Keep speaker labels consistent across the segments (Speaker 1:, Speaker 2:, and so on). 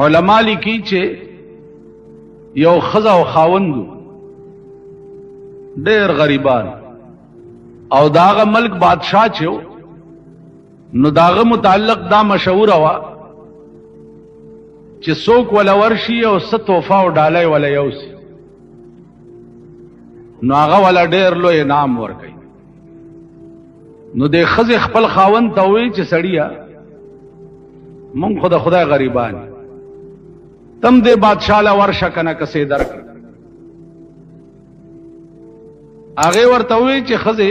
Speaker 1: علماء لیکي چې یو ښځه او خاوندو ډېر غریبان او داغه ملک بادشاہ چې نو داغه متعلق دا مشهور وا چې څوک ولا ورشي او ست توفه او ډالۍ ولا یوسي نو هغه ولا ډېر لوی انعام ورکړي. نو د ښځې خپل خاوند ته وایي چې سړیه مونږ خو د خدای غریبان تم دې بادشاہ له ورشه کنه کسې درکړه. هغې ورته وایي چې ښځې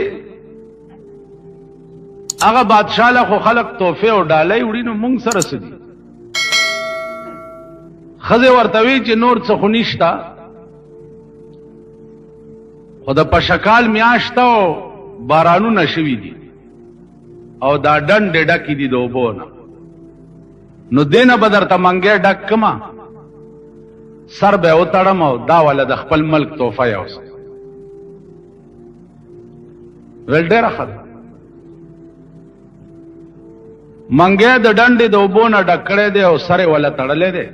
Speaker 1: هغه بادشاہ له خو خلق تحفې او ډالۍ وړي نو مونږ سره څه دي؟ ښځې ورته وایي چې نور څه خو نشته، خو د پشکال میاشت او بارانونه شوي دي او دا ډنډې ډکې دي د اوبو نه، نو دې نه به درته منګی ډک کړمه، سر به یې وتړم او دا والا د خپل ملک تحفه یوسم. ویل ډېره ښه ده. منګی د ډنډې د اوبو نه ډک کړی دی او سر یې ولا تړلی دی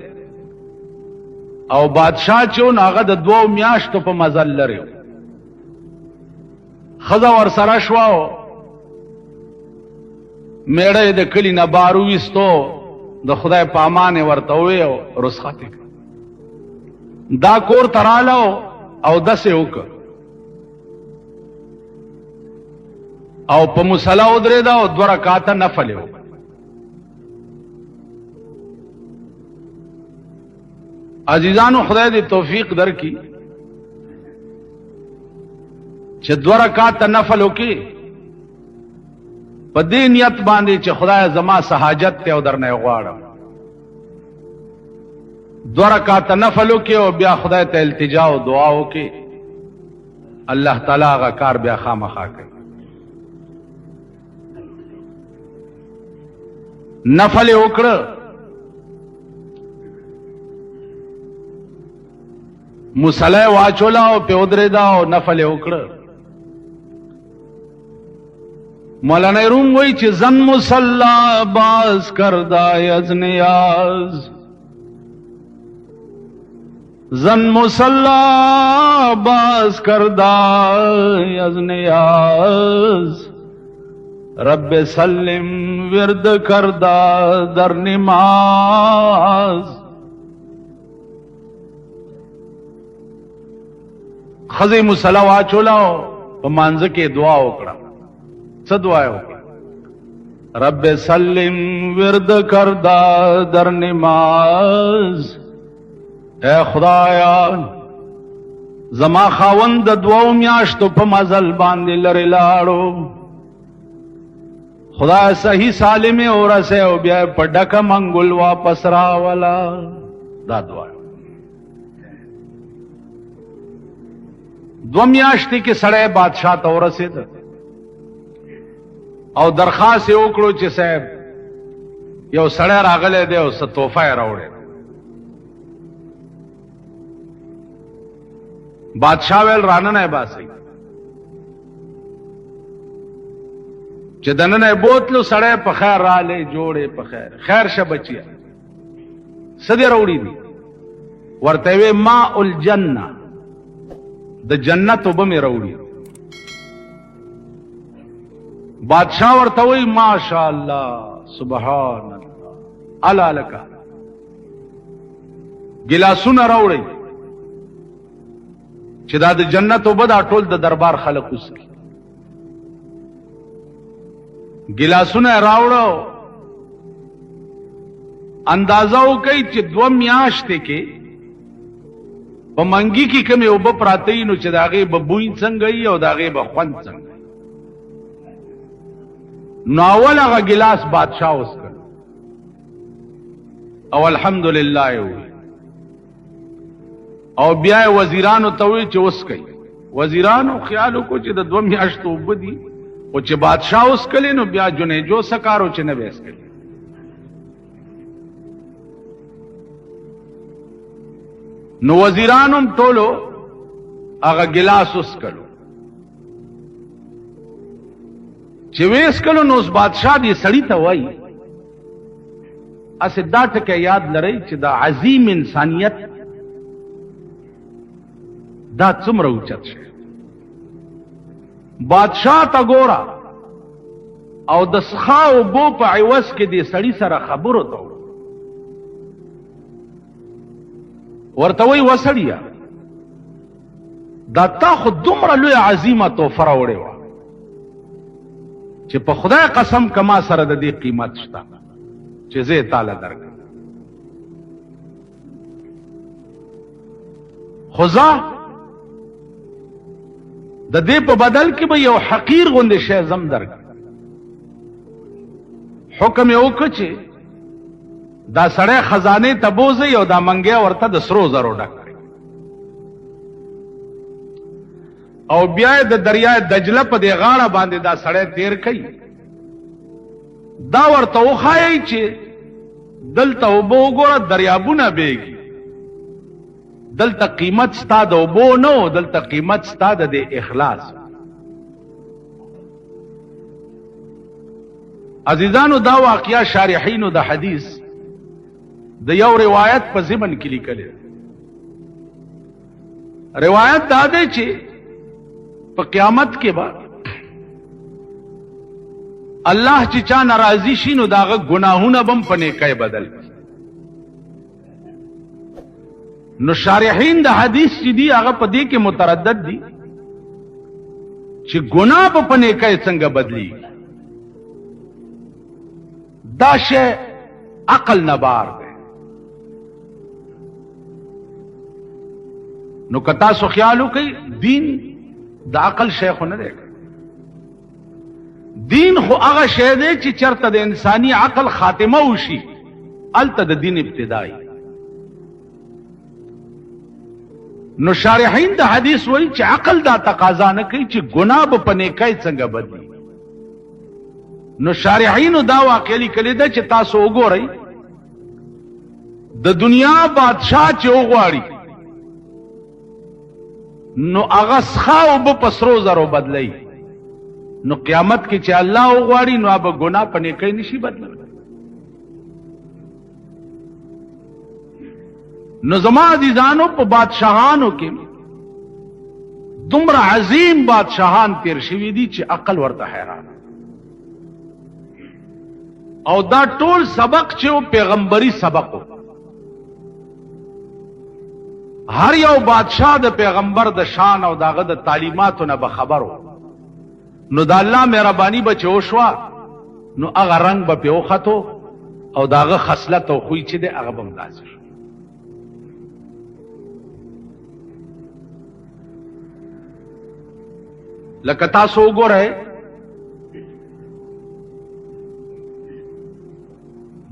Speaker 1: او بادشاہ چې و نو هغه د 2 میاشتو په مزل لرې و. ښځه ورسره شوه او میړه یې د کلي نه بار وویستو، د خدای په امان یې ورته ووی او رخصت یې کړ. دا کور ته راله او دسې وکړ او په مصله ودرېده او 2 رکعاته نفل یې وکړ. عزیزانو خدای دې توفیق درکړي چې 2 رکعاته نفل وکړي په دې نیت باندې چې خدای زما سہاجت ته او درنه غواړم. 2 رکعاته نفل وکړي او بیا خدای ته التجا او دعا وکړي، الله تعالی هغه کار بیا خامخا کوي. نفل وکړه، مصلی واچولا او په ودرېدا او نفل وکړه. مولانا روم وایي چې زن مصلا باز کردای از نیاز، زن مصلا باز کردای از نیاز، رب سلم ورد کردا در نماز. خزی مصلا واچولا په مانځه کې دعا وکړه. څه دعا وکړه؟ رب سلم ورد کردا در نماز، اے خدایا زما خاوند د 2 میاشتو په مزل باندې لرې لاړو، خدای صحیح سالم ورسه او بیا په ډکه منګول واپس راولا. دا دعا 2 میاشتې کې سړی بادشاہ ته ورسېد او درخواست یې وکړو چې صاحب یو سړی راغلی دی او څه تحفه یې راوړې. بادشاہ ویل راننه یې باسئ. چې دننه یې بوتلو سړی په خیر رالی، جوړې په خیر، خیر شه بچیه څه دې راوړي دي؟ ورته وی ماء الجنه، د جنت اوبه مې راوړي. بادشاہ ورته وی ماشاء الله سبحان الله الا لک، ګلاسونه راوړي چې دا د جنت اوبه دا ټول د دربار خلق وسکي. ګلاسونه راوړو، اندازه وکړئ چې 2 میاشتې کې په منګي کې کومې اوبه پراته وي نو چې د هغې به بوی څنګه وي او د هغې به خوند څنګه وي. نو اول هغه ګلاس بادشاہ وڅښل او الحمدلله یې وویل او بیا یې وزیرانو ته وویل چې وڅښئ. وزیرانو خیال وکړو چې د 2 میاشتو اوبه دي، خو چې بادشاہ وڅښلې نو بیا جنیجو څه کار و چې نه به یې څښلې. نو وزیرانو ټولو هغه ګلاس وڅښلو، چې ویس کلو نو اس بادشاہ دی سړی ته وای اسې دا ټکی یاد لرئ چې دا عظیم انسانیت دا څومره اوچت شي. بادشاہ ته ګوره او د څښا اوبو په عوض کې دې سړي سره خبرو ته ورته وایي وسړیه دا تا خو دومره لوی عظیمه تحفه راوړې وه چې په خدای قسم کما سره د دې قیمت شته چې زه یې تاله درکړم. خو زه د دې په بدل کې به یو حقیر غوندې شی زم درکړم. حکم یې وکړ چې دا سړی خزانې ته بوځي او دا منګی ورته د سرو زرو ډک کړي او بیا یې د دریای دجله په دې غاړه باندې دا سړی تیر کوي. دا ورته وښایي چې دلته اوبه وګوره دریابونه بیږي، دلته قیمت ستا د اوبو نه و، دلته قیمت ستا د دې اخلاص. عزیزانو دا واقعیا شارحینو د حدیث د یو روایت په ضمن کې لیکلی. روایت دا دی چې په قیامت کې به الله چې چا ناراضي شي نو داغه ګناهونه بم په نیکۍ بدل کړي. نو شارحین د حدیث چې دي هغه په دې کې متردد دي چې ګناه په نیکۍ څنګه بدلی. دا شی عقل نه بار دی. نو که تاسو خیال وکئ دین د عقل شی خو نه دی. دین خو هغه شی دی چې چرته د انساني عقل خاتمه وشي هلته د دین ابتدائی. نو شارحین د حدیث وایي چې عقل دا تقاضا نه کوي چې ګناه به په نیکۍ څنګه بدلی. نو شارحینو دا واقع لیکلی ده چې تاسو وګورئ د دنیا بادشاہ چې وغواړي نو هغه څښا اوبه په سرو زرو بدلی، نو قیامت کې چې الله وغواړي نو به ګناه په نیکۍ نشي بدلولی. نو زما عزیزانو په بادشاہانو کې دومره عظیم بادشاہان تیر شوي دي چې عقل ورته حیران. او دا ټول سبق چې پیغمبري سبق و. هر یو بادشاہ د پیغمبر د شان او داغه د تعلیماتو نه به خبر و. نو د الله مهرباني به چې وشوه نو هغه رنګ به پې وختو او داغه خصلت او خوی چې دی هغه به هم داسې شو. لکه تاسو وګورئ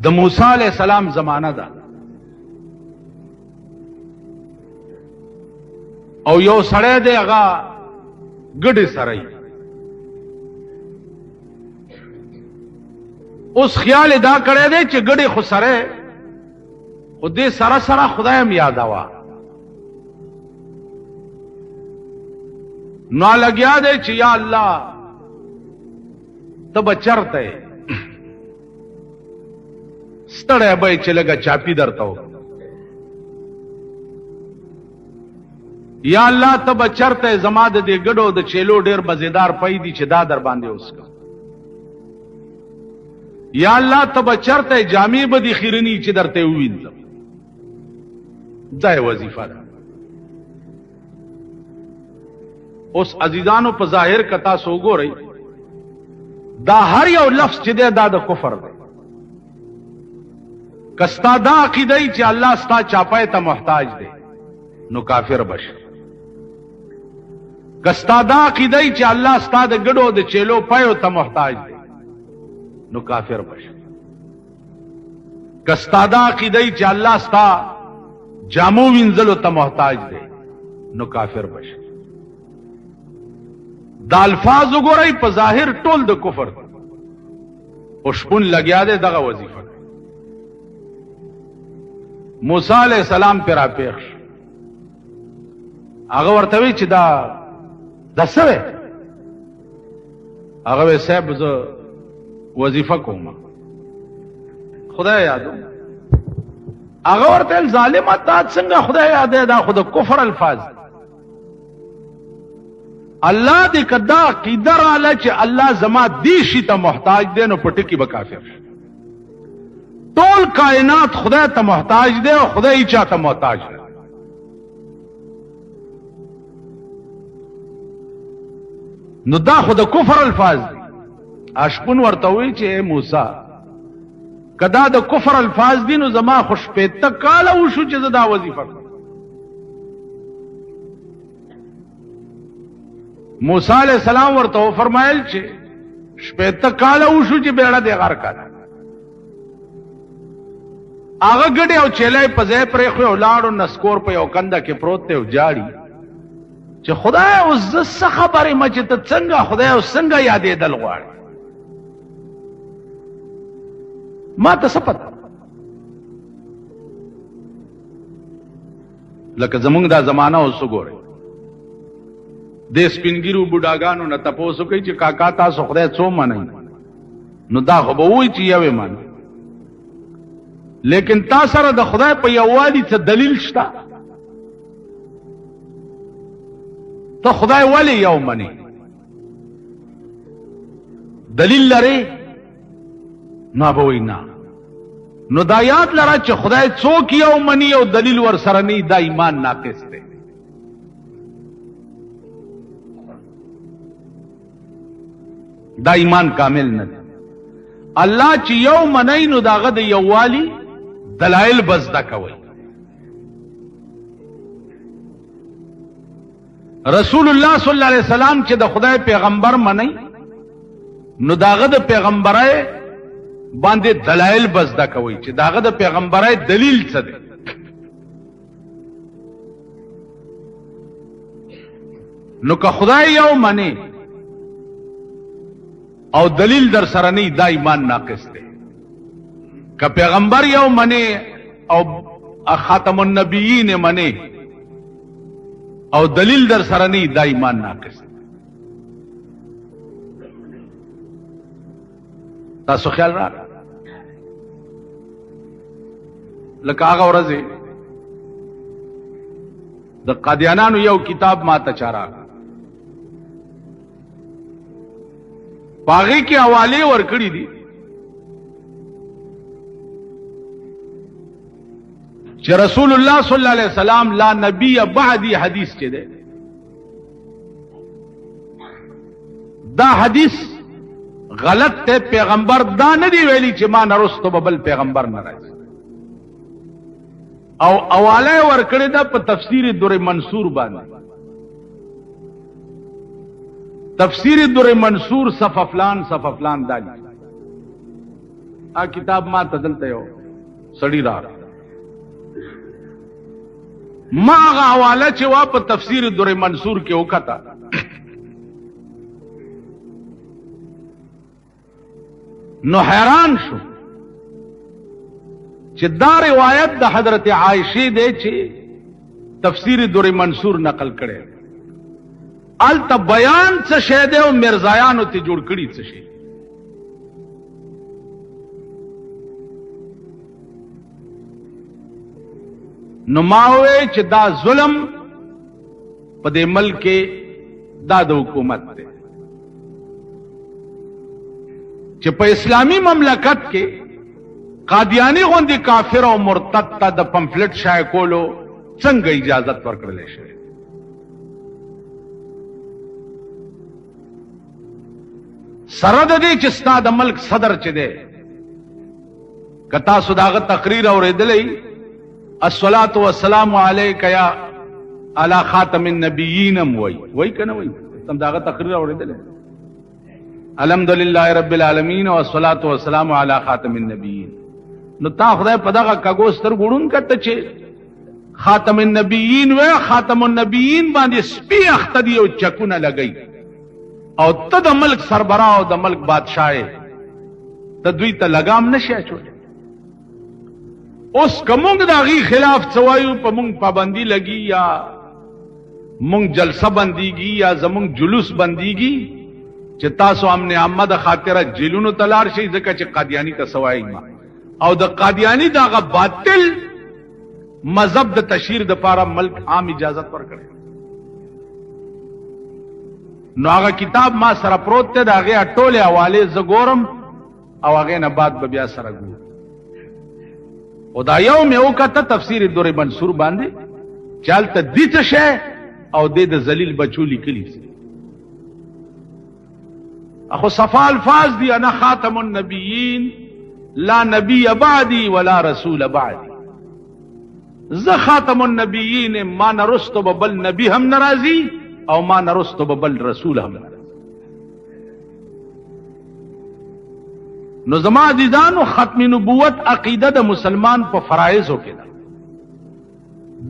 Speaker 1: د موسی علیہ السلام زمانہ ده او یو سړی دی هغه ګډې سره اوس خیال دا کړی دی چې ګډې خو سره خو دې سره سره خدای هم یادوه. نو لګیا دی چې یا الله ته به چرته یې ستړی به چې لږه چاپی درته وکړه. یا الله ته به چرته زما د دې ګډو د چیلو ډېر مزیدار پی دي چې دا در باندې وسکه. یا الله ته به چرته جامې به دي خیرني چې درته ووینځم. دا یې وظیفه ده. اوس عزیزانو په ظاهر که تاسو وګورئ دا هر یو لفظ چې دی دا د کفر دی. که ستا دا عقیده چې الله ستا چاپای ته محتاج دی نو کافر بشه. که ستا دا عقیده چې الله ستا د ګډو د چیلو پایو ته محتاج دی نو کافر بشه. که ستا دا عقیده چې الله ستا جامو وینځلو ته محتاج دی نو کافر بشه. دا الفاظ وګورئ په ظاهر ټول د کفر او شپون لګیا دی دغه وظیفه. موسی علیہ السلام پر راپیښ شو. هغه ورته وی چې دا څه وی؟ هغه وی صاحب زه وظیفه کوم خدای یادو هغه ورته ظالمه تا څنګه خدای یاد دا خود کفر الفاظ الله دې کدا عقیده رااله چې الله زما دې شي ته محتاج دی نو پټکی به کافر شي. ټول کائنات خدای ته محتاج دی او خدای چا ته محتاج دی. نو دا خود کفر الفاظ دی. اشپون ورته وی چې موسی کدا د کفر الفاظ دي نو زما خوش پېته کاله وشو چې دا وظیفه موسی علیہ السلام ورته فرمایل چې شپېته کاله وشو چې بیړه دی غار کړه هغه ګډه او چلای په ځای پرې خو ولاړو نسکور په یو کنده کې پروت دی او جاړي چې خدای اوس څه خبره مچ ته څنګه خدای او څنګه یادې دل غواړي ما ته سپت لکه زمونږ دا زمانہ اوس وګورئ د سپینګیرو بوډاګانو نه تاسو کوي چې کاکا تاسو خدای څو منئ نو دا خو به وایي چې یوې من لیکن تاسو سره د خدای په یووالي څه دلیل شته ته خدای ولی یو منی دلیل لري نه به وایي نه نو دا یاد لره چې خدای څوک یو منی او دلیل ور سره نه دا ایمان ناقص دی دا ایمان کامل نه دی الله چې یو منی نو داغه د یووالي دلایل بزدا کوي رسول الله صلی الله علیه وسلم چې د خدای پیغمبر منی نو داغه د پیغمبرای باندې دلایل بزدا کوي چې داغه د پیغمبرای دلیل څه دی نو که خدای یو منی او دلیل در سره نه دا ایمان ناقص دی که پیغمبر یو منی او خاتم النبیین منی او دلیل در سره نه دا ایمان ناقص دی تاسو خیال را لکه هغه ورځ د قادیانانو یو کتاب ما ته چارا باغی کی حوالے ورکڑی دی چې رسول الله صلی الله علیه وسلم لا نبی بعدی حدیث چه دے دا حدیث غلط تے پیغمبر دا ندی ویلی چې ما نرستو ببل پیغمبر نراځي او حوالے ورکڑی دا په تفسیر در منصور باندې تفسیر در منصور صف افلان دالی آ کتاب ما تدلتا یو سڑی را ما آغا حوالا چوا پا تفسیر در منصور کے اوکتا نو حیران شو چې دا روایت د حضرت عائشہ دے چې تفسیر در منصور نقل کرے التا بیان څه شی دی او مرزایانو ته جوړ کړي څه شی نو ما وې چې دا ظلم په دې ملک کې دا د حکومت دی چې په اسلامی مملکت کې قادیانی غوندي کافر او مرتد ته د پمفلټ شای کولو څنګه اجازه ورکړل شي سره د دې چې ستا د ملک صدر چې دی کتا سوداغه تقریر اوریدلې الصلاۃ والسلام علیک یا علی خاتم النبیین وای کنه وای تم داغه تقریر اوریدلې الحمدلله رب العالمین والصلاۃ والسلام علی خاتم النبیین نو تا خدای په دغه کاګوستر ګړون کته چې خاتم النبیین و خاتم النبیین باندې سپی اختدی او چکونه لګی او ته د ملک سربراہ او د ملک بادشاہ ته دوی ته لګام نشي اچول اوس کومګ داغي خلاف څوایو په مونږ پابندی لګي یا مونږ جلسه بنديږي یا زمونږ جلوس بنديږي چې تاسو امن عامه د خاطره جیلونو تلار شي ځکه چې قادیانی ته سوای ما او د قادیانی داغه باطل مذهب د تشهیر د پاره ملک عام اجازت ورکړي. نو هغه کتاب ما سره پروت ته، دا هغه ټوله حواله زګورم او هغه نه بعد به بیا سره ګورم. او دا یو مې وکړه تفسیر الدر منصور باندې چالت دې څه شی او دې د ذلیل بچو لیکلی. اخو صفا الفاظ دی، انا خاتم النبیین لا نبی بعدی ولا رسول بعدی. ز خاتم النبیین، ما نرستو ببل نبی هم ناراضی او ما نرستو ببل رسول هم ناراضی. نو زما عزیزانو ختم نبوت عقیده د مسلمان په فرایضو کې ده.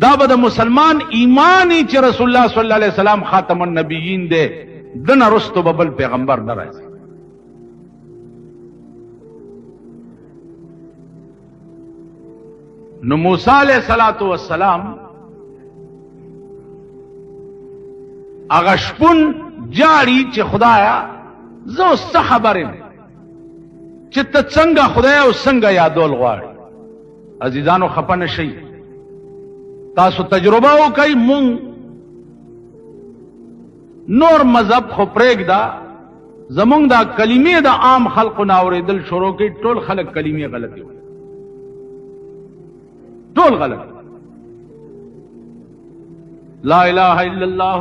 Speaker 1: دا به د مسلمان ایمانی چې رسول الله صلی الله علیه وسلم خاتم النبیین دی، دنه رستو ببل پیغمبر ناراضی. نو موسی علیہ الصلوۃ والسلام اغه شپون جاړي چې خدایا زه څه خبرم چې ته څنګه خدای او څنګه یادول غواړي. عزیزانو خپه نشئ، تاسو تجربه وکئ. مونږ نور مذهب خو پرېږده، زمونږ دا کلمې د عام خلقو نه اورېدل شروع کړي، ټول خلک کلمې غلطي وایي، ټول غلط. لا الہ الا اللہ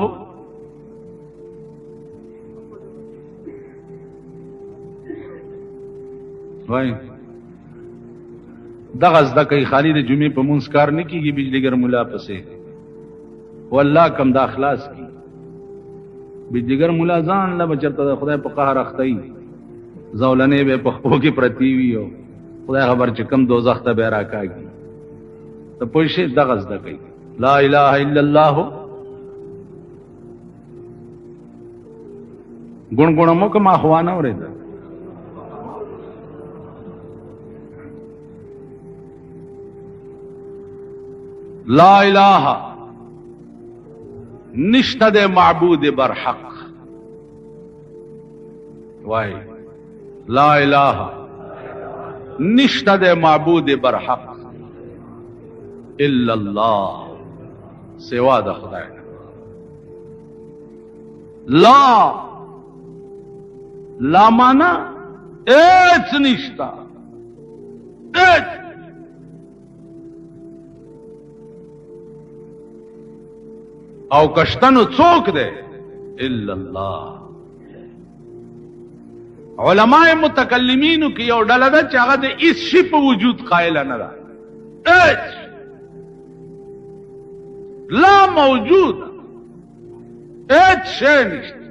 Speaker 1: وای دغه زده کوي، خالی د جمعې په مونږ کار نه کیږي، بجلیګر مولا پسې والله کم دا اخلاص کی. بجلیګر مولا ځان له بچرته د خدای په قهر اختی، زولنې به په خپو کې پرتی وي او خدای خبر چې کم دوزخ ته به راکاږي. ته پوه شې دغه زده کوي. لا الہ الا اللہ ګونګونه مو کوم اخوانه اورېده. لا الہ نشته د معبود برحق. وای لا الہ نشته د معبود برحق الا اللہ، سوا د خدای. لا لا مانا ایچ نشتا، ایچ. او کشتنو څوک دے الا اللہ. علماء متکلمینو کی یو ډله ده چې هغه د هیڅ شي په وجود قائل نه ده. ایچ لا موجود، ایچ شی نشته.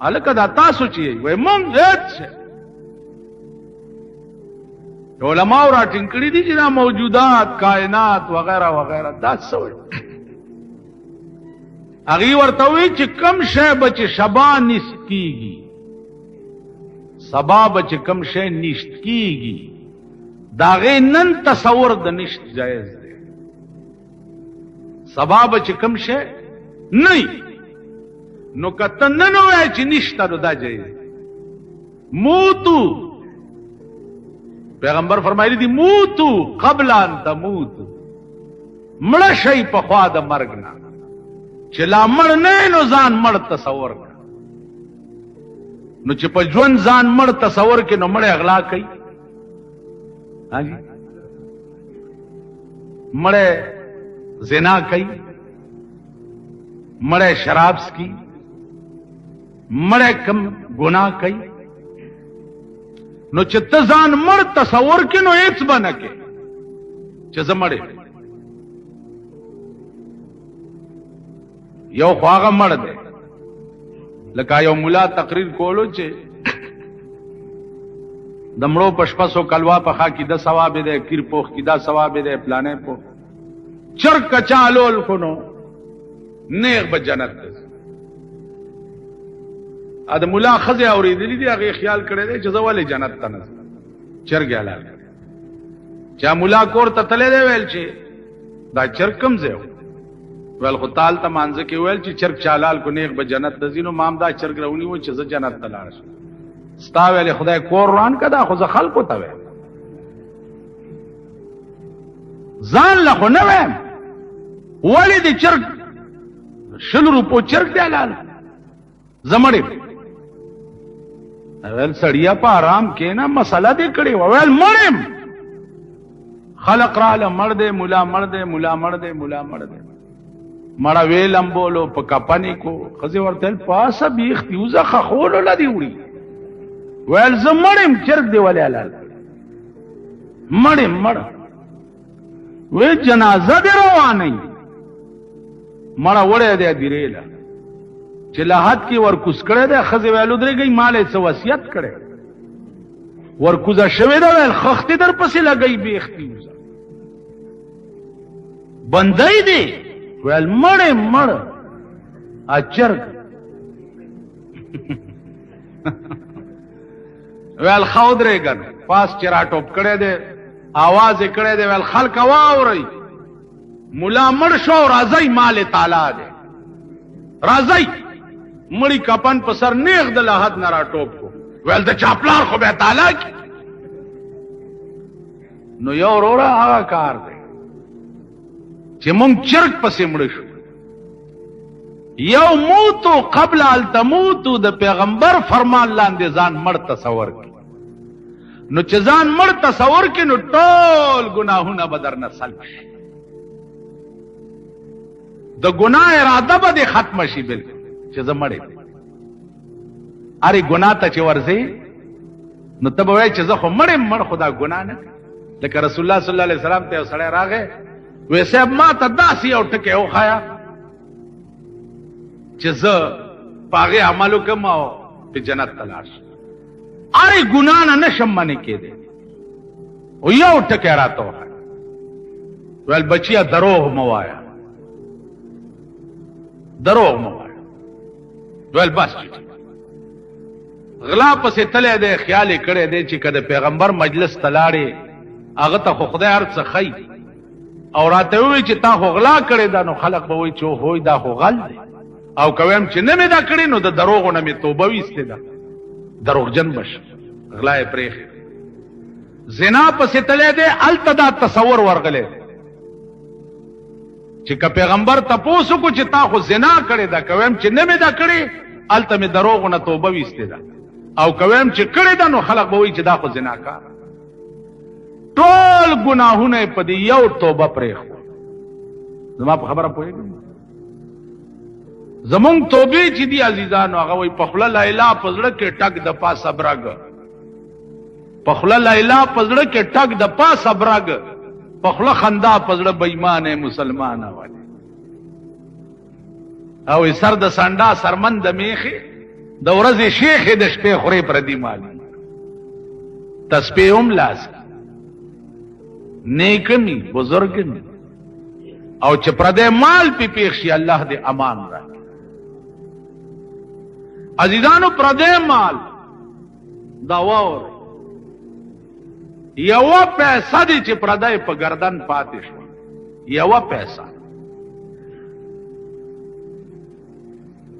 Speaker 1: هلکه دا تاسو چې وای مونږ ایچ شی، علماء را ټینګ کړي دي چې دا موجودات کائنات وغیرہ وغیرہ دا څه وایي. هغه ورته وایي چې کم شی به چې شبا نشت کیږي، سبا به چې کم شی نشت کیږي، دا غي نن تصور د نشت جایز دی. سبا به چې کم شی نه نو کته نن وای چې نشته نو دا جایز. موتو پیغمبر فرمایلی دی موتو قبل ان تموت، مړ شي په خوا د مرګ نه، چې لا مړ نه نو ځان مړ تصور کړه. نو چې په ژوند ځان مړ تصور کې نو مړ اغلا کوي. ها جی مړ زنا کوي، مړ شراب سکي، مړ کم ګناه کوي. نو چې ته ځان مړ تصور کې نو هیڅ به نه کې چې زه مړ یو خو هغه مړ دی. لکه یو مولا تقریر کولو چې د مړو په شپه سو کلوا پخا کې د ثواب دی، کیر پوخ کې دا ثواب دی، پلانې پوخ چرک کچالول کو نو نیغ به جنت دی. ا د مولا خزه اوریدلی دی، هغه خیال کړی دی چې زه ولې جنت ته نه ځم، چرګ حلال چا مولا کور ته تللی دی، ویل چې دا چرګ کم ځای ویل خو تال ته مانځه کې ویل چې چرګ چالال کو نیغ به جنت ته ځي. نو مام دا چرګ راونی و چې زه جنت ته لاړ شم. ستا ویلې خدای کور روان کدا خو زه خلکو ته ویل. ځان له خو نه وایم ولې د چرګ 100 روپو چرګ دی حلال زه مړ یم ویل سړیا په آرام کښېنه مسله دې کړې وه ویل مړ یم خلق راله مړ دی ملا مړ دی ملا مړ دی ملا مړ دی مړه وې لمبولو په کپنې کو ښځې ورته ویل پاسه بیخ دي وزه خخولو له دې وړي ویل زه مړ یم چرګ دی ولې حلال مړ یم مړ وی جنازه دې روانئ مړه وړی دی هدیرې له چې لحد کې ورکوز کړی دی ښځې ویل ودرېږئ ما له یې څه وصیت کړی ورکوزه شوې ده ویل خښتې در پسې لګئ بیخ دي وزه بندی دی ویل مړ یم مړ چرګ ویل ښه ودرېږه نو پاس چې راټوپ کړی دی آواز یې کړی دی ویل خلکه واورئ ملا مړ شو راځئ مال تعالی دی راځئ مړی کپن په سر نیغ د لحد نه راټوپ کو ویل د چاپلار خو بیا تعالی کی نو یو وروره هغه کار دی چې مونږ چرګ پسې مړه شو یو موتو قبل ان تموتو د پیغمبر فرمان لاندې ځان مړ تصور کړي نو چې ځان مړ تصور کړي نو ټول ګناهونه به درنه سلب شي د ګناه اراده به دې ختمه شي بالکل چې زه مړ یم ارې ګناه ته چې ورځې نو ته به وایې چې زه خو مړ یم مړ خو دا ګناه نه لکه رسول الله صلی الله علیه وسلم ته یو سړی راغی وی صاحب ما ته داسې یو ټکی وښایه چې زه په هغې عمل وکړم او په جنت ته لاړ شم ارې ګناه نه نشم منې کېدی او یو ټکی راته وښایه ویل بچیه دروغ مه وایه دروغ مه وایه ویل بس غلا پسې تلی دی خیال یې کړی دی چې که د پیغمبر مجلس ته لاړې هغه ته خو خدای هر څه ښیي او راته ووایي چې تا خو غلا کړې ده نو خلق به وایي چې هوی دا خو غل دی او که ویم چې نه مې دا کړې نو د دروغو نه مې توبه ویستې ده دروغجن به شم غلا یې پرېښې زنا پسې تلی دی هلته دا تصور ورغلی چې که پیغمبر تپوس وکړو چې تا خو زنا کړې ده که ویم چې نه مې دا کړې هلته مې دروغو نه توبه ویستې ده او که ویم چې کړې ده نو خلق به وایي چې دا خو زناکار ټول ګناهونه یې په دې یو توبه پرېښو زما په خبره پوهېږئ زمونږ توبې چې دي عزیزانو هغه وایي په خوله لیلا په زړه کې ټک د پاسه برګ په خوله لیلا په زړه کې ټک د پاسه برګ په خوله خندا په زړه بېیمانه مسلمانه والي او سر د سنډا سرمن د میخې د ورځې شیخې د شپې خورې پردي مالي تسبیح هم لاس نیکمی بزرگمی او چې پردې مال پی پیښ شي الله دې امان راکړي عزیزانو پردې مال دا واور یو پیسه دې چې پردې په گردن پاتې شو یو پیسه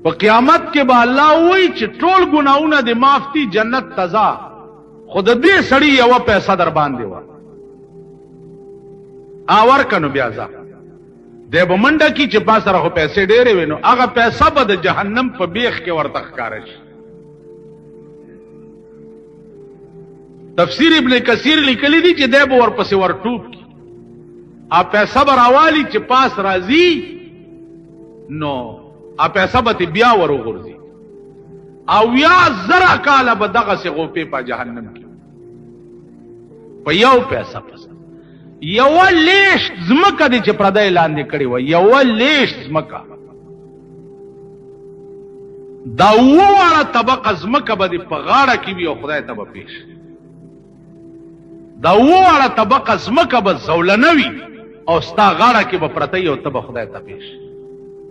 Speaker 1: په قیامت کې به الله وایي چې ټول ګناهونه دې معاف دي جنت تزا خود دې سړی یو پیسه در باندې و آور کنو بیا ځه دی به منډه کي چې پاس سره خو پیسې ډېرې وي نو هغه پیسه به د جهنم په بیخ کې ورته ښکاره شي تفسیر ابن کثیر لیکلی دي چې دی به ورپسې ورټوپ کي پیسه به راوالي چې پاس راځي نو پیسه به بیا ور وغورځي او یا زره کاله به دغسې غوپې په جهنم کې په یو پیسه پس یو لیشت زمکه دی چې پردی لاندې کړی و یو لیشت زمکه دا وواړه طبقه زمکه به دې په غاړه کې وي او خدای ته به پیش دا وواړه طبقه زمکه به زولنه وي او ستا غاړه کې به پرته وي او ته به خدای ته پیش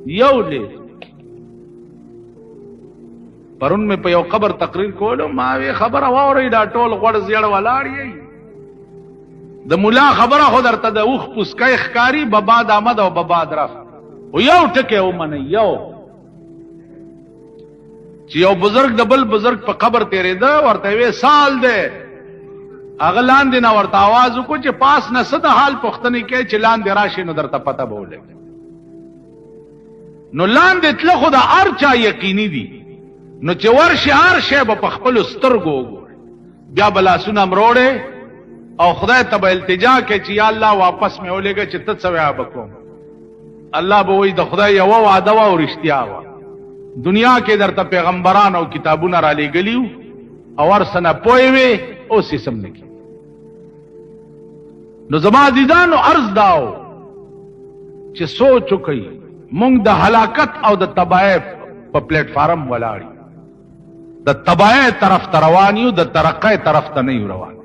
Speaker 1: یو لیشت پرون مې په یو قبر تقریر کولو ما وی خبره واورئ دا ټول غوړ زیړ ولاړ یې د مولا خبره خو درته د اوښ پوسکی ښکاري به باد آمد او به باد رفت خو یو ټکی ومنئ یو چې یو بزرګ د بل بزرګ په قبر تېرېده ورته وې سال دی هغه لاندې نه ورته आवाज وکړو چې پاس نه څه د حال پوښتنې کوي چې لاندې راشي نو درته پته به ولګي. نو لاندې تله خو د هر چا یقیني دي، نو چې ورشي هر شی به په خپلو سترګو وګوري، بیا به لاسونه مروړې او خدای ته به التجا کوي چې یا الله واپس مې ولېږه چې ته څه ویا به کوم. الله به وایي د خدای یوه وعده وه او رښتیا وه، دنیا کې درته پیغمبران او کتابونه را لېږلي وو او هر څه نه پوه وې، اوس یې سم نه کړي. نو زما عزیزانو عرض داو چې سوچ وکړئ، مونږ د هلاکت او د تباہی په پلیټ فارم ولاړ یو، د تباہی طرف ته روان یو، د ترقۍ طرف ته نه یو روان.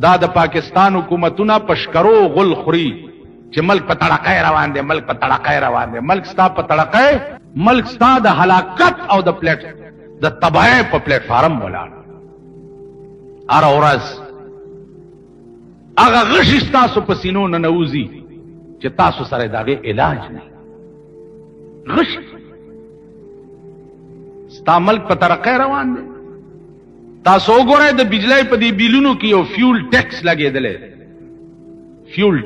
Speaker 1: دا د پاکستان حکومتونه پشکرو غل خوري چې ملک په تړقۍ روان دی، ملک په تړقۍ روان دی. ملک ستا په تړقۍ، ملک ستا د هلاکت او د تباہی په پلیټ فارم ولاړ. هر ورځ هغه غشي ستاسو په سینو نه نوځي چې تاسو سره د هغې علاج نه. غش ستا ملک په ترقۍ روان دی. تاسو وګورئ د بجلی په دې بیلونو کې یو فیول ټیکس لګېدلی. فیول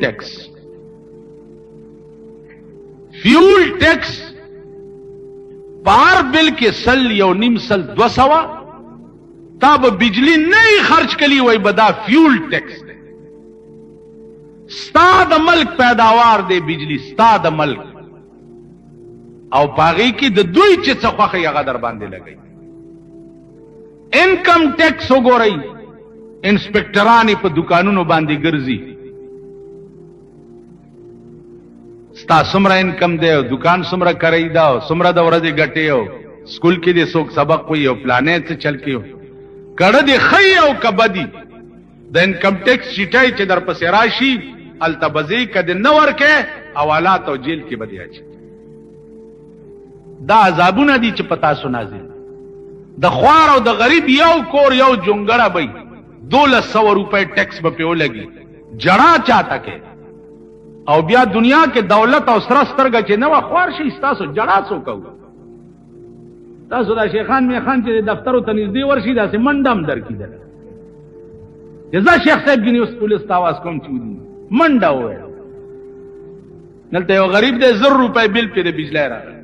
Speaker 1: ټیکس په هر بل کې 100 یو نیم 100 200 تا به بجلی نه خرچ کلی وای به دا فیول ټیکس دی. ستا د ملک پیداوار دی بجلی، ستا د ملک، او پاغي کې د دوی چې څه خوښه هغه در باندې لګي. انکم ټیکس وګورئ، انسپکټرانی په دکانونو باندې ګرځي. ستا څومره انکم دی او دکان څومره کوي دا او څومره د ورځې ګټې او سکول کې دې څوک سبق وایي او پلانې څه چل کېو، کړه دې ښه او که بدي. د انکم ټیکس چیټۍ چې در پسې راشي هلته به ځې، که دې نه ورکې حوالات او جیل کې به دې اچي. دا عذابونه دي چې په تاسو نازل. د خوار او د غریب یو کور یو جونګړه به 1200 روپۍ ټیکس به پې ولګي، جړا چاته کې. او بیا دنیا کې دولت او سره سترګه چې نه وه خوار شي، ستاسو جړا څو کوو. تاسو دا شیخان میخان چې دفترو ته نږدې ورشي داسې منډه هم درکېدله چې زه شیخ صاحب ګینې اوس پولیس ته آواز کوم چې ودي منډه وویل. دلته یو غریب دی 1000 روپۍ بل پې د بجلی راغی،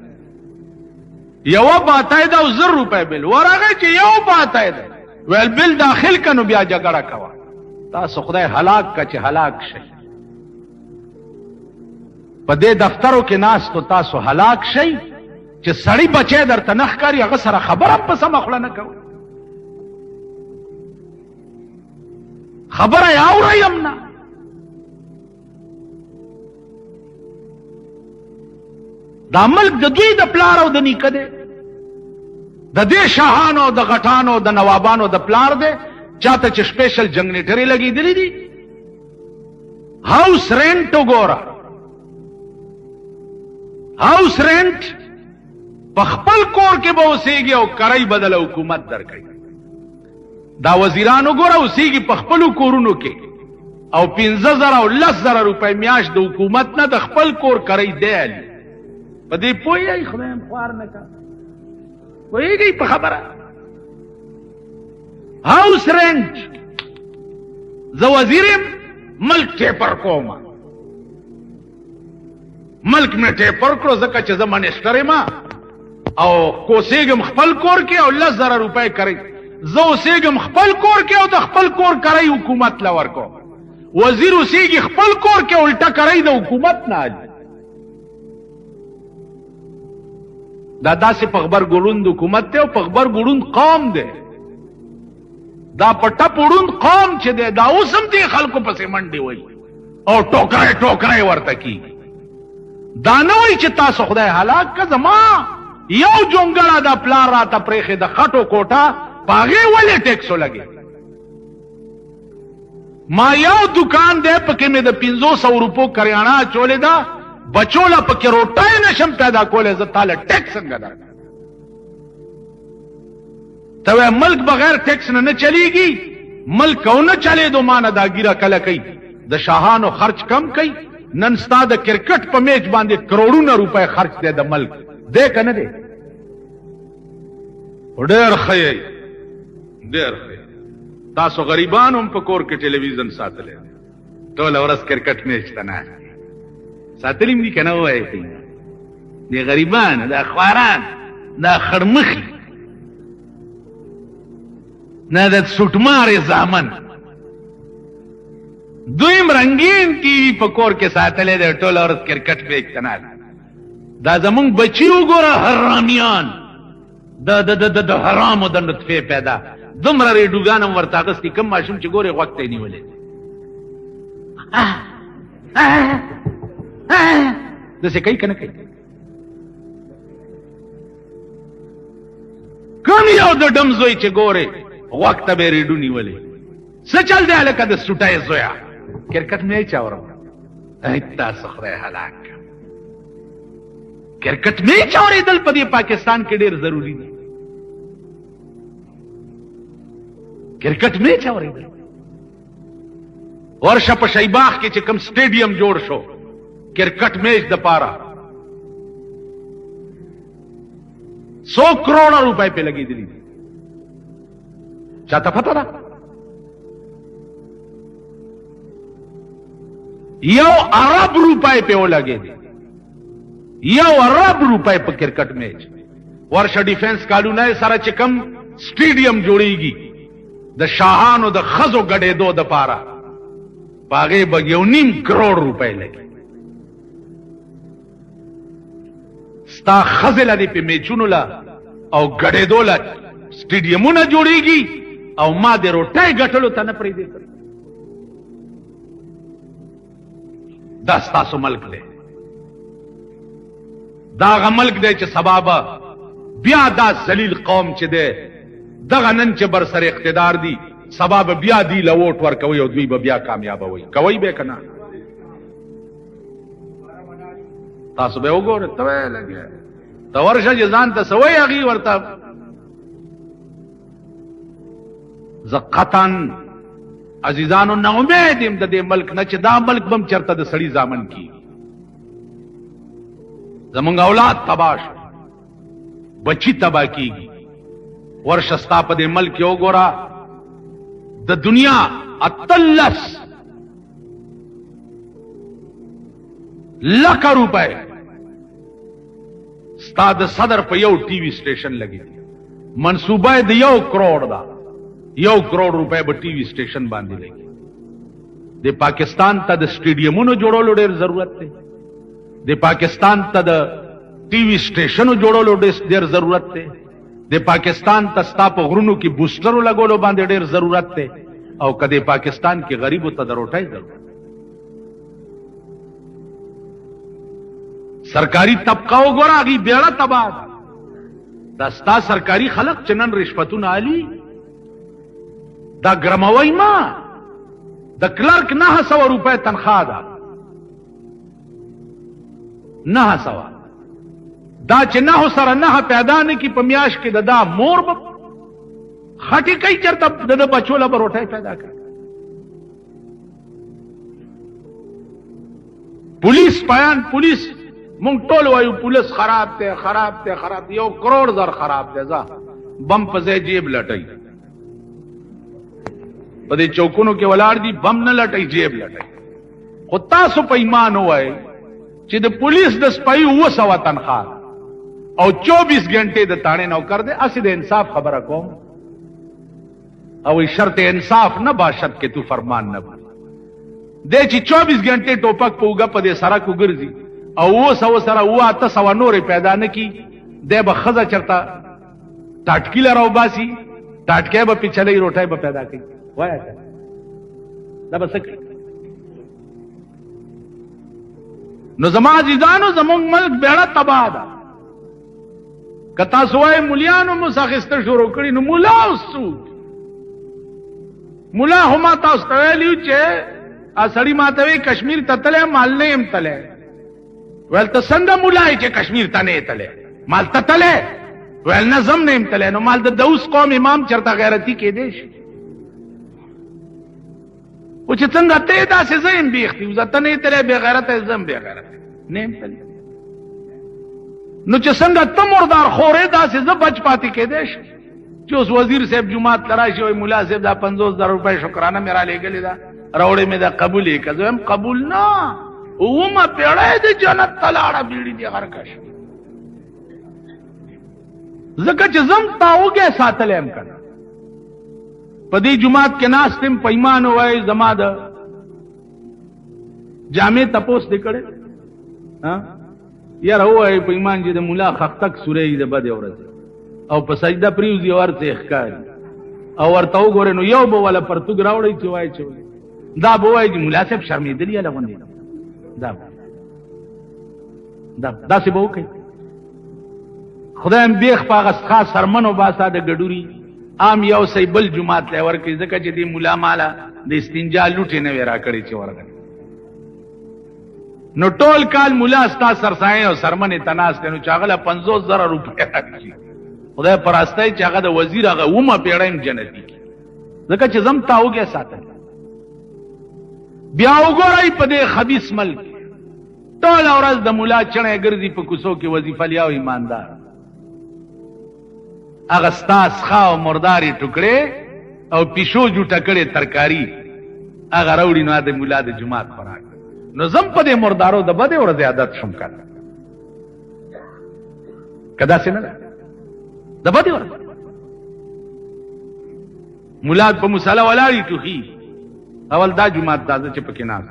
Speaker 1: یوه باتای ده او 1000 روپۍ بل ورغی چې یو باتای ده ویل بل داخل که نو بیا جګړه کوه. تاسو خدای هلاک که چې هلاک شئ. په دې دفترو کې ناستو تاسو هلاک شئ چې سړی بچی درته نه ښکاري، هغه سره خبره هم په سمه خوله نه کوئ، خبره یې اورئ هم نه. دا ملک د دوی د پلار او د نیکه دی، د دې شاهانو او د غټانو او د نوابانو د پلار دی. چاته چې سپیشل جنریټرې لګېدلې دي، هاوس رینټ وګوره، هاوس رینټ په خپل کور کې به اوسېږي او کرۍ بدله حکومت درکوي. دا وزیران وګوره اوسېږي په خپلو کورونو کې او 15,000 او 10,000 روپۍ میاشت د حکومت نه د خپل کور کرۍ دی علي. په دې پوهېږئ؟ خدای هم خوار نه کا پوهېږئ په خبره؟ هاوس رینټ زه وزیر یم، ملک ټیپر کومه، ملک مې ټیپر کړو ځکه چې زه منسټر یم او کوسېږم خپل کور کې او 10,000 روپۍ کرۍ. زه اوسېږم خپل کور کې او د خپل کور کرۍ حکومت له ورکوم. وزیر اوسېږي خپل کور کې الټه کرۍ د حکومت نه علي. دا داسې په خبر ګړوند حکومت دی او په خبر ګړوند قوم دی. دا په ټپ وړوند قوم چې دی دا اوس هم دې خلکو پسې منډې وایي او ټوکرۍ ټوکرۍ ورته کېږي. دا نه وایي چې تاسو خدای هلاک که زما یو جونګړه د پلار راته پرېښې د خټو کوټه په هغې ولې ټیکس ولګې. ما یو دکان دی پکې مې د 500 روپو کریانه اچولې ده، بچو له پکې روټۍ نشم پیدا کولی، زه تاله ټیکس څنګه درکړم؟ ته وایې ملک بغیر ټیکس نه چلیږي. ملک او نه چلېدو ما نه دا ګیره کله کوي د شاهانو خرچ کم کوي. نن ستا د کرکټ په میچ باندې کروڑونه روپۍ خرچ دی د ملک، دی که نه دی؟ ډېر ښه یې، ډېر ښه. تاسو غریبان هم په کور کې ټلویزیون ساتلی ټوله ورځ کرکټ میچ ته ناست دي ساتلی هم دي که نه ووایې د غریبان دا خواران دا خړمخي نه د سوټمارې زامن دویم رنگین ټي وي په کور کې ساتلی دی ټوله ورځ کرکټ میچ ته ناست دا زمونږ بچي وګوره حرامیان د حرامو د نطفې پیدا دومره ریډوګان هم ورته اخېستي کوم ماشوم چې ګورې غوږ ته یې نیولې داسې کوي که نه کوي کوم یو د ډم زوی چې ګورې غوږ ته به یې ریډو نیولې څه چل دی هلکه د سوټی زویه کرکټ میچ اورم تاسو خدای هلاک کرکټ میچ اورېدل په دې پاکستان کې ډېر ضروري دي کرکټ میچ اورېدل ورشه په شیباغ کې چې کوم سټیډیم جوړ شو کرکټ میچ د پاره 100 کروڑه روپۍ په لګېدلي دي چاته پته ده یو ارب روپۍ په ولګېدي یو ارب روپۍ په کرکټ میچ ورشه ډیفنس کالونه سره چې کوم سټیډیم جوړیږي د شاهانو د ښځو ګډېدو دپاره په هغې به 1.5 کروڑ روپۍ لګي ستا ښځې له دې په میچونو له او ګډېدو له سټیډیمونه جوړیږي او ما د روټۍ ګټلو ته نه پرېږدې دا ستاسو ملک دی دا هغه ملک دی چې سبا به بیا دا ذلیل قوم چې دی دغه نن چې بر سر اقتدار دی سبا به بیا دی له ووټ ورکوي او دوی به بیا کامیابوي کوئ به که نه تاسو به وګورئ ته ویې لګیا ته ورشه چې ځان ته څه وایي هغې ورته زه قطعا عزیزانو نه امید یم د دې ملک نه چې دا ملک به هم چېرته د سړي زامن کېږي زمونږ اولاد تباه شو بچي تباه کېږي ورشه ستا په دې ملک کې وګوره د دنیا 18 لکه روپۍ ستا د صدر په یو ټي وي سټیشن لګي منصوبه د 1 کروڑ ده 1 کروڑ روپۍ به ټي وي سټیشن باندې لګي د پاکستان ته د سټیډیمونو جوړولو ډېر ضرورت دی د پاکستان ته د ټي وي سټیشنو جوړولو ډېر ضرورت دی د پاکستان ته ستا په غرونو کې بوسټرو لګولو باندې ډېر ضرورت دی او که د پاکستان کې غریبو ته د روټۍ ضرورت سرکاری طبقه وګوره هغې بیړه تباه ده دا ستا سرکاري خلق چې نن رشوتونه علي دا ګرموئ ما د کلرک 900 روپۍ تنخوا ده 900 دا چې 9 سره 9 پیدا نه کی په میاشت کې دا مور به خټي کوي چرته د بچو له روټۍ پیدا کړي پولیس پایان پولیس مونږ ټول وایو پولیس خراب دی خراب دی خراب دی 1 کروڑ زر خراب دی ځه بم په ځای جیب لټوي په دې چوکونو کې ولاړ دي بم نه لټوي جیب لټوي خو تاسو په ایمان ووایئ چې د پولیس د سپایي 200 تنخوا او 24 घंटे د تاڼې نوکر دی اسې د انصاف خبره کوم او شرط انصاف نه باشد کې تو فرمان نه دی چې 24 घंटे ټوپک په اوږه په دې سړک وګرځي او 200 سره 800 نورې پیدا نه کی دی به ښځه چرته ټاټکي له راوباسي ټاټکی به پیچلۍ روټۍ به پیدا کوي وایه دا به څه کوي نو زما عزیزانو زمونږ ملک بیړه تباه ده که تاسو وایئ مولیانو موس اخیسته شروع کړي نو مولا اوس څوک مولا خو ما تاسو ته ویلي چې سړي ما ته وایي کشمیر ته تلی مال نه یم تلی ویل ته څنګه مولا یې چې کشمیر ته نه یې تلی مال ته تلی ویل نه زم نه یم تلی نو مال د اوس قوم امام چېرته غیرتي کېدی شي و چې څنګه ته یې داسې زه یم بیخ دي ته نه یې تلی بې غیرته یې زم بې غیرته نه یم تلی نو چې څنګه ته مردار خورې داسې زه بچ پاتې کېدی شي چې اوس وزیر صاحب جمعات تراشي وي مولا صاحب دا 50,000 روپۍ شکرانه مې را لېږلې ده راوړې مې دا قبول یې که زه هم قبول نه اومه پیړۍ د جنت ته لاړه بیړي دې غرقه شو ځکه چې زم تا وږی ساتلی یم که نه په دې جمعات کې ناست یم په ایمان ووایي زما د جامې تپوس دې کړی یاره ووایي په ایمان چې د ملا خختک سورې د بدې ورځې او په سجده پریوزي ورته ښکاري او ورته وګورې نو یو به وله پرتوګ راوړی چې وایي چې دا به وایي چې ملا صاحب شرمېدلي یله غوندې داسې به وکړي خدایم بیخ په هغه خاص سرمن وباسه د ګډوري عام یو صحیح بل جماعت ته ورکړي ځکه چې دې ملا ماله د استنجا لوټې نه وې راکړې چې ورغلې نو ټول کال ملا ستا سرسایې او سرمنې ته ناست دی نو چې هغه له 50,000 روپۍ راکړي خدای په راستۍ چې هغه د وزیر هغه اومه پیړۍ هم جنتي کړي ځکه چې زم تا وږی ساتل بیا وګورئ په دې خبیث ملک ټوله ورځ د ملا چڼی ګرځي په کوڅو کې وظیفه لیا او ایماندار هغه ستا سخا او مردارې ټوکړې او پیشو جوټه کړې ترکاري هغه راوړي نو د ملا د جومات خوراک نو زم په دې مردارو د بدې ورځې عادت شم که داسې نه ده د بدې ورځ ملا په مصله ولاړي ټوخي اول دا جومات تازه چې پکې ناست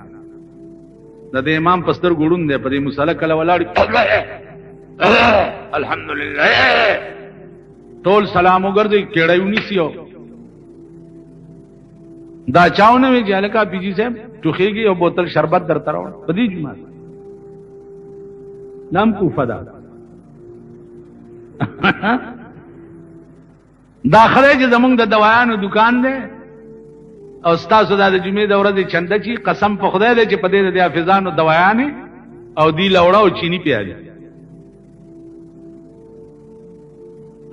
Speaker 1: د دې امام په سترګو ړوند دی په دې مصله کله ولاړي الحمدلله ټول سلام وګرځي کېړی ونیسي دا چاونه وي چې هلکه پیجي صاحب ټوخېږي او بوتل شربت درته راوړه په دې جومات نام کوفه ده دا خدای چې زمونږ د دوایانو دکان دی او ستاسو دا د جمعې د ورځې چنده چی قسم په خدای دی چې په دې د حافظانو دوایانې او دی لوړه او چینی پیاجي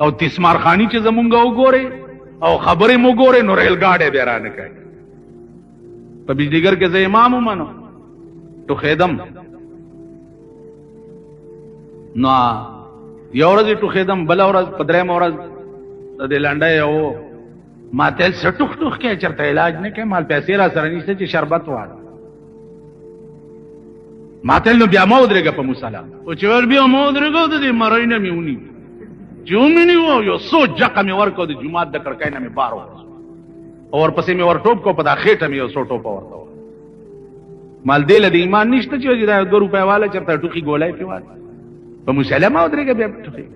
Speaker 1: او تسمارخانی چې زمونږ وګورې او خبرې مو ګورې نو ریل ګاډی بیا رانه کوي په بجلیګر کې زه امام ومنو ټوخېدم نو یو ورځ ټوخېدم بله ورځ په درېیمه ورځ د دې لنډۍ او ما ته څه ټوخ ټوخ کې چېرته علاج نه کوي مال پیسې را سره نشته چې شربت واړه ما ته نو بیا مه ودرېږه په مصله او چې ور بیا مه ودرېږه د دې مرۍ نه مې ونیو چې ومې نیو یو څو جقه مې ورکړو د جومات د کړکۍ نه مې بار وکړو او ورپسې مې ور ټوپ کړو په دا خېټه مې یو څو ټوپه ورته مال دې له د ایمان نشته چې دا 2 روپۍ والا چېرته ټوخي ګولۍ پې واچ په مصله مه ودرېږه بیا ټوخي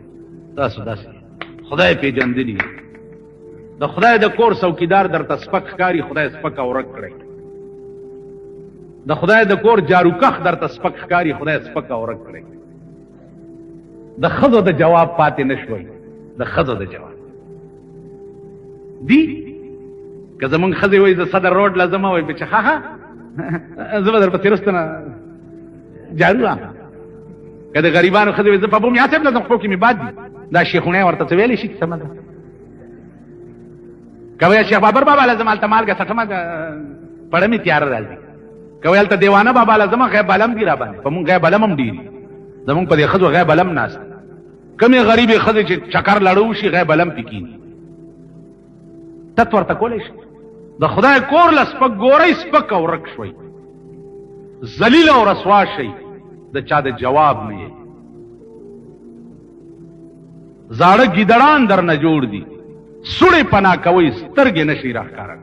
Speaker 1: داسې خدای پیژندلی د خدای د کور څوکیدار درته سپک ښکاري خدای سپک اورک کړی د خدای د کور جاروکخ درته سپک ښکاري خدای سپک اورک کړی د ښځو د جواب پاتې نه شوی د ښځو د جواب دی که زمونږ ښځې وایي زه صدر روډ له ځمه وایي چې ښه زه به درپسې رسته نه جارو اخلم که د غریبانو ښځې وایي زه په بوم یا صاحب له ځم خپو کې مې باد دي دا شیخونه ورته څه ویلی شي سمه ده که وایي شیخ بابر بابا له ځم هلته مالګه څټمه پړه مې تیاره راځي که وایي هلته دیوانه بابا له ځمه غیب علم دي را باندې په مونږ غیب علم هم ډېري زمونږ په دې ښځو غیب علم ناست کمې غریبې ښځې چې چکر لړو شي غیب علم پې کېني تت ورته کولی شي د خدای کور له سپک ګورئ سپک او ورک شوئ ذلیل او رسوا شئ د چا د جواب نه یې زاړه ګیدړان در نه جوړ دي سوړې پناه کوئ سترګې نشي راښکاره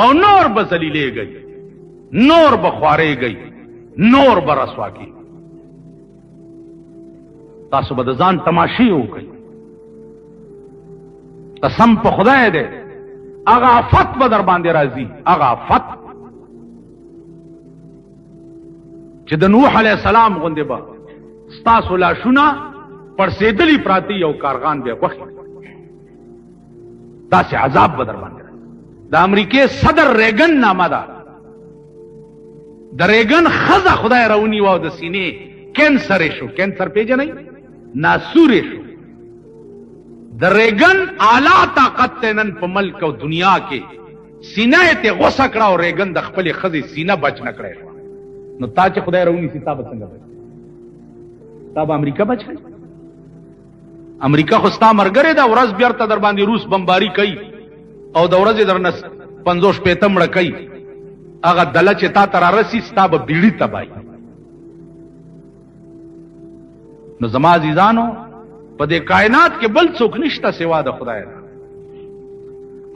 Speaker 1: او نور به ذلیلېږئ نور به خوارېږئ نور به رسوا کېږئ تاسو به د ځان تماشې وکئ قسم په خدای دی هغه آفت به در باندې راځي هغه آفت چې د نوح علیه السلام غوندې به ستاسو لاشونه پړسېدلي پراته یو کارغان بیا غوښې داسې عذاب به در باندې راځي د امریکې صدر ریګن نامه ده د ریګن ښځه خدای راونیوه او د سینې کینسر شو کینسر پیژنئ ناسورې شو د ریګن اعلی طاقت ته نن په ملک او دنیا کې سینه یې ته غوسه کړه او ریګن د خپلې ښځې سینه بچ نه کړی شوه نو تا چې خدای راونیسي تا به څنګه بچ تا به امریکا بچ کړي امریکا خو ستا مرګره دا ورځ بیرته در باندې روس بمباری کوي او د ورځې درنه 50 پیته مړه کوي هغه دله چې تا تر رسی ستا به بیړی تبای. نو زما عزیزانو په دې کائنات کې بل څوک نشته سوا د خدای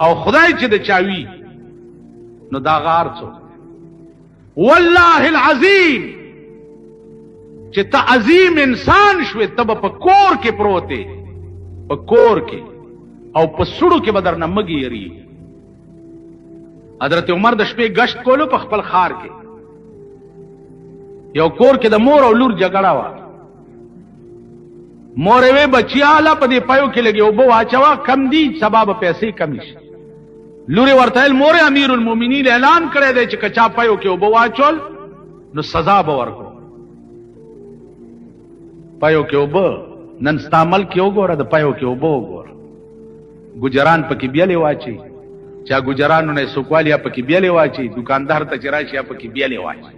Speaker 1: او خدای چې د چاوي نو دا غار څوک والله العظیم چې ته عظیم انسان شوې ته په کور کې پروته په کور کې او په سړو کې بدر نه مګي یری. حضرت عمر د شپې گشت کولو په خپل خار کې یو کور کې د مور او لور جګړه وا. مور وی بچیاله په دې پایو کې لګي او بو واچوا کم دي سبب پیسې کمیش. لوري ورته مور امیر المؤمنین اعلان کړی دی چې کچا پایو کې او بو واچول نو سزا به ورکو. پایو کې او بو نن استعمال کې وګوره د پایو کې او بو وګوره. ګجران پکې بیلې واچي چا ګجرانو نه سوکوالیا پکې بیلې واچي دکاندار ته چرایشیا پکې بیلې واچي.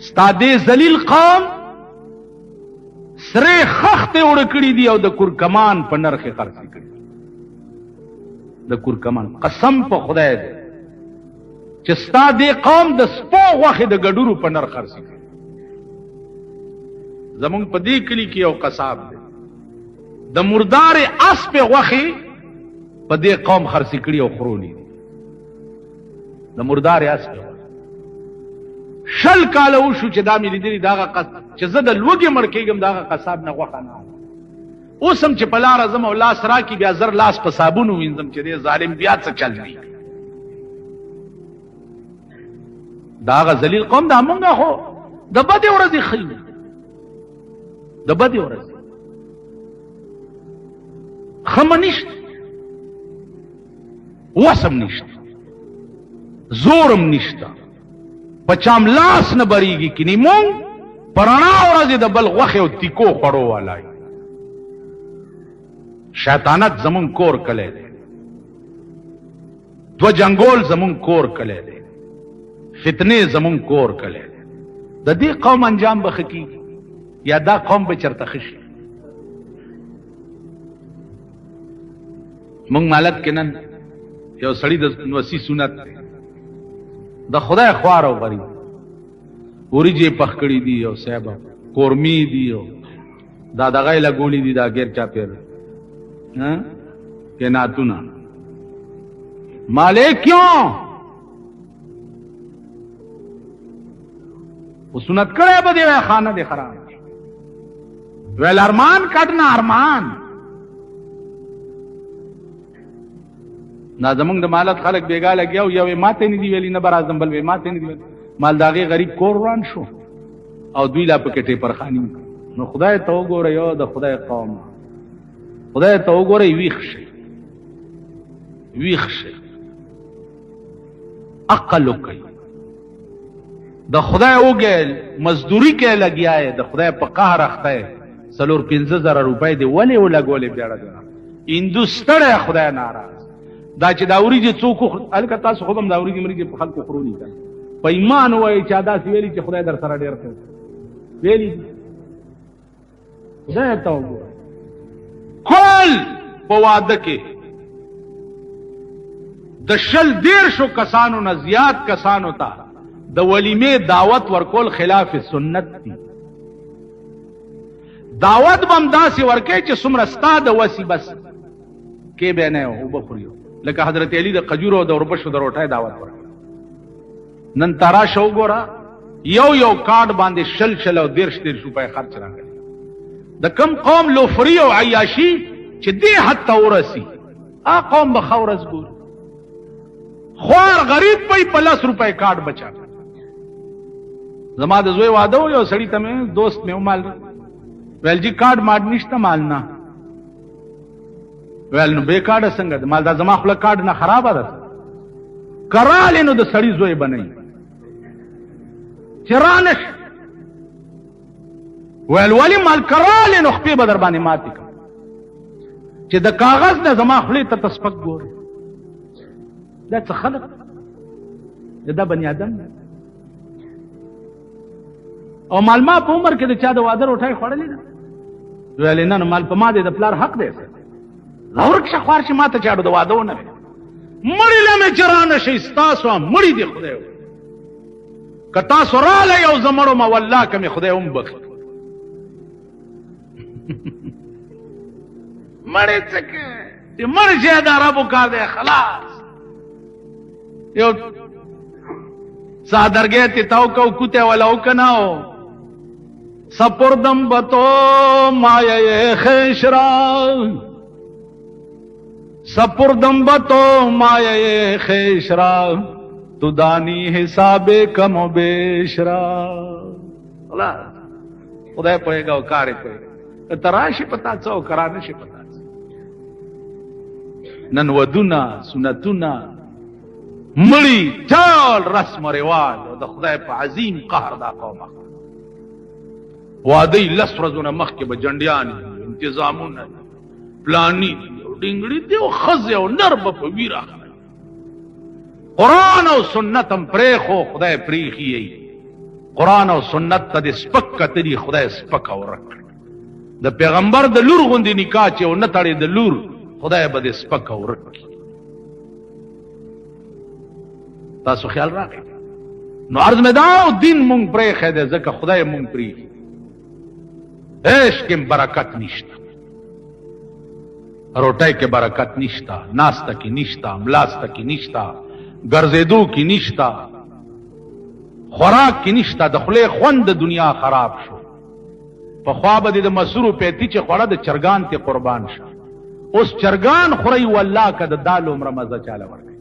Speaker 1: ستاده ذلیل قوم سره خخته وړ کړی دی او د کور کمان په نرخه خرڅ کړی. د کور کمان قسم په خدای دی چې ستاده قوم د سپو غوخه د ګډورو په نرخ خرڅ کړی. زمونږ په دې کلی کې یو قصاب دی د مردار اس په غوخه په دې قوم خرڅ کړی او خورونی د مردار اس په شل کاله وشو چې دا مې لیدلی داغه چې زه د لوږې مړ کېږم داغه قصاب نه غوښه نه اوس هم چې په لاره ځم او لاس راکړي بیا زر لاس په صابون ووینځم چې دې ظالم بیا څه چل دی. داغه ذلیل قوم دا مونږه خو د بدې ورځې ښیو د بدې ورځې خمه نشته وسم نشته زورم نشته پچام لاس نه بریږي کني مونږ پرانا ورځ د بل غوخه او تیکو خړو والای. شیطانت زمون کور کله دي دو جنگول زمون کور کله دي فتنه زمون کور کله دي. د دې قوم انجام بخکی یا دا قوم به چرته خشي. مونږ مالک کنن یو سړی د وسی سنت د خدای خوار او غریب اوریجه پخکړی دی او صاحب کورمی دی او دا دغه لګولی دی دا غیر چا پیر ها کې ناتونا مالک کیوں او سنت کړه به دی خانه دی خراب ویل ارمان کټنا ارمان نا زمونږ د مالت خلک بیګا لګیاو یو ماته نه دی ویلی نه بر اعظم بل وی ماته نه دی ویلی مالداغي غریب کور روان شو او دوی لا پکې ټیپر خانی. نو خدای ته وګوره یو د خدای قوم خدای ته وګوره ویښ شي عقل کوي د خدای وګل مزدوری کې لګیا ہے د خدای په قهر اخته 4-5,000 روپۍ دی ولې ولګولې بیاړه هندوستړی خدای ناراض دا چې دا اوریجه څوک الکه تاسو خو هم دا اوریجه مریجه په خلکو خورونی کړه په ایمان وای چې دا ویلي چې خدای در سره ډیر کوي ویلي خدای ته وګوره کول په واده کې د 110 کسانو نه زیات کسانو ته د ولیمه دعوت ورکول خلاف سنت دي. دعوت بم داسې ورکې چې څومره ستا د وسی بس کې به نه او بخوریو لکه حضرت علی د قجورو د اوربشو د روټای دعوت ورکړ. نن تارا شو ګورا یو کارت باندې شل او 1.5 روپۍ خرچ راغلی. د کم قوم لوفری او عیاشی چې دې حد ته ورسی ا قوم به خورز ګور خوار غریب په 50 روپۍ کارت بچا. زما د زوی واده یو سړی ته مې دوست مې مال ویل جی کارت ماډ نشته مال نه ویل نو به کارت څنګه مال دا زما خپل کارت نه خراب ده کراله نو د سړی زوی بنئ چرانش ویل ولی مال کراله نو خپې بدر باندې ماتې کړ چې د کاغذ نه زما خپل ته تسپک ګور دا څه خلق دا بنی آدم او مال ما په عمر کې د چا د واده روټای خوړلې ده ویل نه مال په ما دې د پلار حق دی لورک شخوار چې ما ته چاړو د واده ونه مړی لمه چرانه شي ستاسو مړی دی خدای کتا سراله یو زمړو ما والله کمه خدای هم بخ مړی څکه دې مړ شه د عربو کار دی خلاص یو سادرګه تی تاو کو کوته ولاو کناو سپردم بتو مایه خیشرا سپردم بتو مایه خیشرا تو دانی حساب کم و بیشرا خلاص خدای پوهیگا و کاری پوهیگا تراشی پتا چاو کرانشی پتا نن ودونا سنتونا مړی ټول رسم و رواج او د خدای په عظیم قهر دا قومه واده لس ورځونه مخکې به جنډیان انتظامونه پلانی ډینګړي دی او خزه او نر به په ویرا قرآن او سنت هم پرېخو خدای پرېخي قرآن او سنت ته د سپک کتري خدای سپک او رک د پیغمبر د لور غوندې نکاح چې او نه تړي د لور خدای به د سپک او رک تاسو خیال راغی نو عرض میں داو دین مونږ پرې خېده ځکه خدای مونږ پرې عشق کې برکت نشتا روټای کې برکت نشتا ناستا کې نشتا ملاستا کې نشتا ګرځېدو کې نشتا خوراک کې نشتا د خله خوند د دنیا خراب شو په خوا به د مسرو پیتی چې خوړه د چرګان ته قربان شو اوس چرګان خوري والله کده دال عمر مزه چاله ورکړي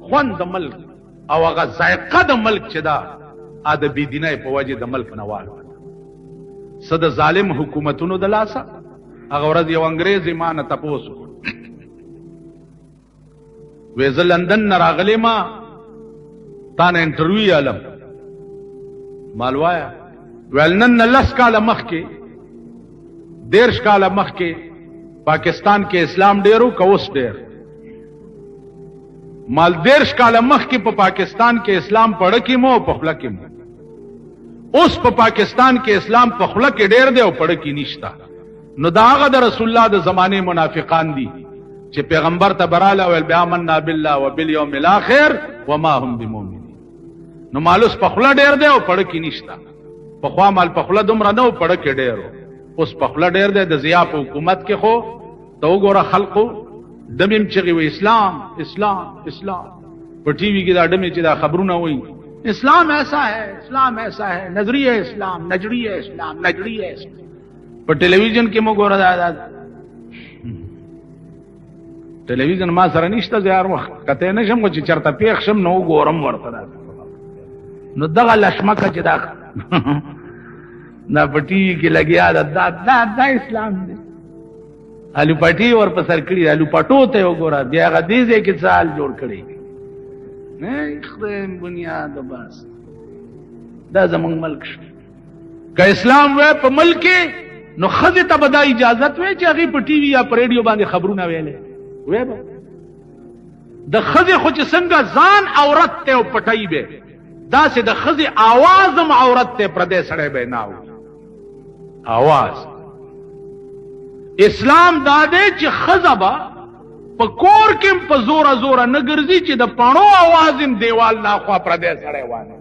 Speaker 1: خوند د ملک او هغه ذائقه د ملک چې دا ادب دینه په وجه د ملک نوال صد ظالم حکومتونو د لاسه هغه ورځ یو انګريز ایمان ته پوسو وې لندن نه راغلی ما تا نه انټرویو علم مالوایا ولنن لس کاله مخکې دیرش کاله مخکې پاکستان کې اسلام ډیرو کوس ډیر مال دیرش کاله مخکې په پاکستان کې اسلام پړه کې مو په خپل کې مو اوس په پاکستان کې اسلام په خپل کې ډیر دی او پړه کې نشتا نو داغه د رسول الله د زمانه منافقان دي چې پیغمبر ته براله او بیامنا بالله وبالیوم الاخر وما هم بمؤمنین نو مالوس په خپل ډیر دی او پړه کې نشتا په خوا مال په خپل دومره نو پړه کې ډیرو اوس په خپل ډیر دی د ضیا په حکومت کې خو تو ګوره خلقو دمیم چغي و اسلام اسلام اسلام په ټي وي کې دا دمه چې دا خبرونه وایي اسلام ایسا ہے نظریہ اسلام نجریہ اسلام نجریہ اسلام په ټلویزیون کې مو ګوره دا ټلویزیون ما سره نشته زیار وخت کته نشم چې چرته پیښ شم نو ګورم ورته نو دغه لشمکه چې دا نه په ټي وي کې لګیا دا اسلام دی الو پټي ور په سر کړی الو پټو ته وګوره بیا غدیزه کې سال جوړ کړی نه خدای بنیاد بس دا زمونږ ملک شو که اسلام وې په ملک نو خزه ته بدا اجازه وې چې هغه په ټي وي یا په رادیو باندې خبرونه ویلې وې د خزه خو چې څنګه ځان عورت ته او پټای به دا سه د خزه आवाज هم عورت ته پردې سړې به ناو आवाज اسلام داده چې خزبا په کور کې په زور نه ګرځي چې د پانو आवाज هم دیوال نه خوا پردې سړې وانه